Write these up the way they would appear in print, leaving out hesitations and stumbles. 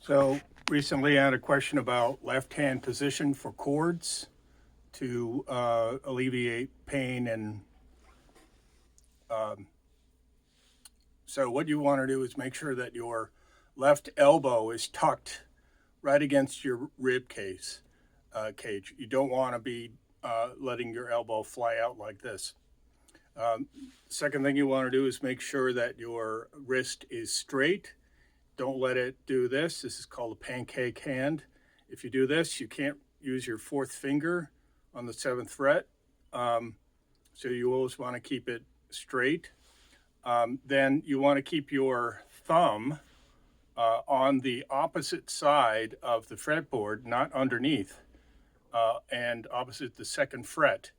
So recently I had a question about left hand position for chords to alleviate pain. And so what you want to do is make sure that your left elbow is tucked right against your rib cage. You don't want to be letting your elbow fly out like this. Second thing you want to do is make sure that your wrist is straight. Don't let it do this. This is called a pancake hand. If you do this, you can't use your fourth finger on the seventh fret. So you always want to keep it straight. Then you want to keep your thumb on the opposite side of the fretboard, not underneath, and opposite the second fret.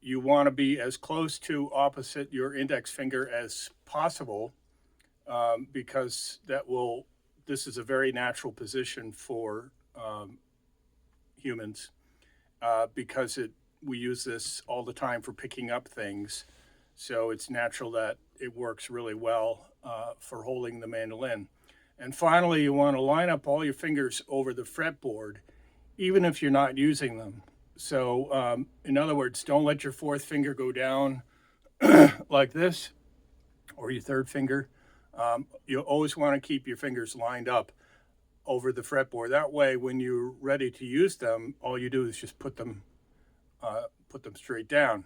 You want to be as close to opposite your index finger as possible, because this is a very natural position for humans, because we use this all the time for picking up things. So it's natural that it works really well for holding the mandolin. And finally, you want to line up all your fingers over the fretboard, even if you're not using them. So in other words, don't let your fourth finger go down like this, or your third finger. You always want to keep your fingers lined up over the fretboard. That way, when you're ready to use them, all you do is just put them straight down.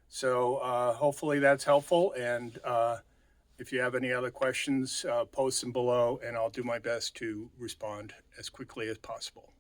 So hopefully that's helpful. And if you have any other questions, post them below, and I'll do my best to respond as quickly as possible.